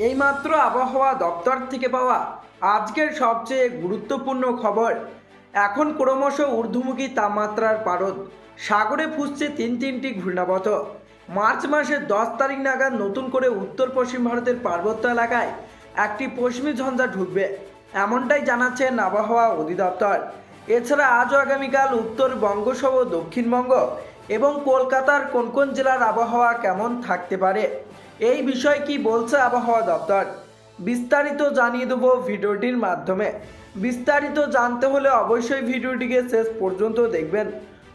এইমাত্র আবহাওয়া দপ্তর থেকে পাওয়া আজকের সবচেয়ে গুরুত্বপূর্ণ খবর। এখন ক্রমশ ঊর্ধ্বমুখী তাপমাত্রার পারদ, সাগরে ফুসছে তিনটি ঘূর্ণাবর্ত। মার্চ মাসের 10 তারিখ নাগাদ নতুন করে উত্তর পশ্চিম ভারতের পার্বত্য এলাকায় একটি পশ্চিমী ঝঞ্ঝা ঢুকবে, এমনটাই জানাচ্ছেন আবহাওয়া অধিদপ্তর। এছাড়া আজ ও আগামীকাল উত্তরবঙ্গ সহ দক্ষিণবঙ্গ এবং কলকাতার কোন কোন জেলার আবহাওয়া কেমন থাকতে পারে, এই বিষয়ে কি বলছে আবহাওয়া দপ্তর, বিস্তারিত জানিয়ে দেব ভিডিওটির মাধ্যমে। বিস্তারিত জানতে হলে অবশ্যই ভিডিওটিকে শেষ পর্যন্ত দেখবেন,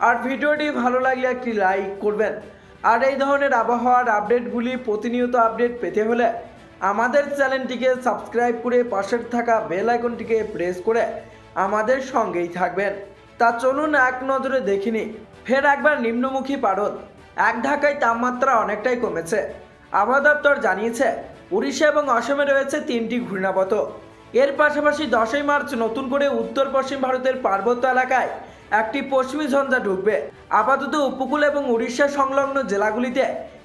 আর ভিডিওটি ভালো লাগলে একটি লাইক করবেন। আর এই ধরনের আবহাওয়ার আপডেটগুলি প্রতিনিয়ত আপডেট পেতে হলে আমাদের চ্যানেলটিকে সাবস্ক্রাইব করে পাশের থাকা বেল আইকনটিকে প্রেস করে আমাদের সঙ্গেই থাকবেন। তা চলুন এক নজরে দেখিনি। ফের একবার নিম্নমুখী পারদ, এক ধাক্কায় তাপমাত্রা অনেকটাই কমেছে। আবহাওয়া দপ্তর জানিয়েছে উড়িষ্যা এবং অসমে রয়েছে তিনটি ঘূর্ণাবর্ত। এর পাশাপাশি 10ই মার্চ নতুন করে উত্তর পশ্চিম ভারতের পার্বত্য এলাকায় একটি পশ্চিমী ঝঞ্ঝা ঢুকবে। আপাতত উপকূল এবং উড়িষ্যা সংলগ্ন জেলাগুলিতে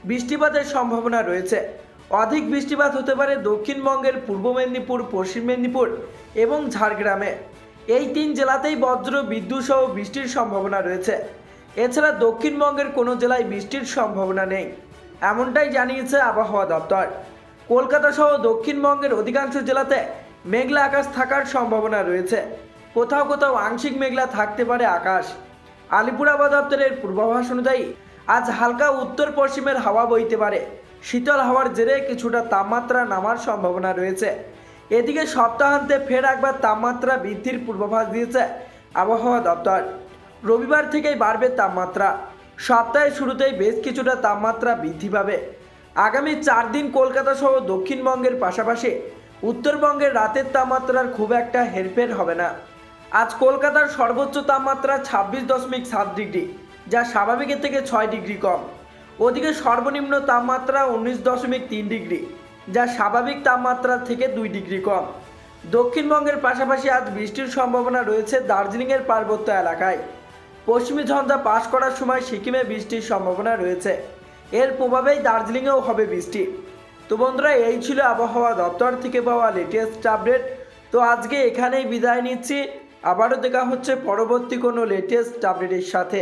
বৃষ্টিপাতের সম্ভাবনা রয়েছে। অধিক বৃষ্টিপাত হতে পারে দক্ষিণবঙ্গের পূর্ব মেদিনীপুর, পশ্চিম মেদিনীপুর এবং ঝাড়গ্রামে। এই 3 জেলাতেই বজ্র বিদ্যুৎ সহ বৃষ্টির সম্ভাবনা রয়েছে। এছাড়া দক্ষিণবঙ্গের কোনো জেলায় বৃষ্টির সম্ভাবনা নেই, এমনটাই জানিয়েছে আবহাওয়া দপ্তর। কলকাতা সহ দক্ষিণবঙ্গের অধিকাংশ জেলাতে মেঘলা আকাশ থাকার সম্ভাবনা রয়েছে। কোথাও কোথাও আংশিক মেঘলা থাকতে পারে আকাশ। আলিপুর আবহাওয়া দপ্তরের পূর্বাভাস অনুযায়ী আজ হালকা উত্তর পশ্চিমের হাওয়া বইতে পারে। শীতল হাওয়ার জেরে কিছুটা তাপমাত্রা নামার সম্ভাবনা রয়েছে। এদিকে সপ্তাহান্তে ফের একবার তাপমাত্রা বৃদ্ধির পূর্বাভাস দিয়েছে আবহাওয়া দপ্তর। রবিবার থেকেই বাড়বে তাপমাত্রা। সপ্তাহের শুরুতেই বেশ কিছুটা তাপমাত্রা বৃদ্ধি পাবে। আগামী 4 দিন কলকাতা সহ দক্ষিণবঙ্গের পাশাপাশি উত্তরবঙ্গের রাতের তাপমাত্রার খুব একটা হেরফের হবে না। আজ কলকাতার সর্বোচ্চ তাপমাত্রা 26.7 ডিগ্রি, যা স্বাভাবিকের থেকে 6 ডিগ্রি কম। ওদিকে সর্বনিম্ন তাপমাত্রা 19.3 ডিগ্রি, যা স্বাভাবিক তাপমাত্রা থেকে 2 ডিগ্রি কম। দক্ষিণবঙ্গের পাশাপাশি আজ বৃষ্টির সম্ভাবনা রয়েছে দার্জিলিংয়ের পার্বত্য এলাকায়। পশ্চিমী ঝঞ্ঝা পাস করার সময় সিকিমে বৃষ্টির সম্ভাবনা রয়েছে। এর প্রভাবেই দার্জিলিংয়েও হবে বৃষ্টি। তো বন্ধুরা, এই ছিল আবহাওয়া দপ্তর থেকে পাওয়া লেটেস্ট আপডেট। তো আজকে এখানেই বিদায় নিচ্ছি। আবারও দেখা হচ্ছে পরবর্তী কোনো লেটেস্ট আপডেটের সাথে।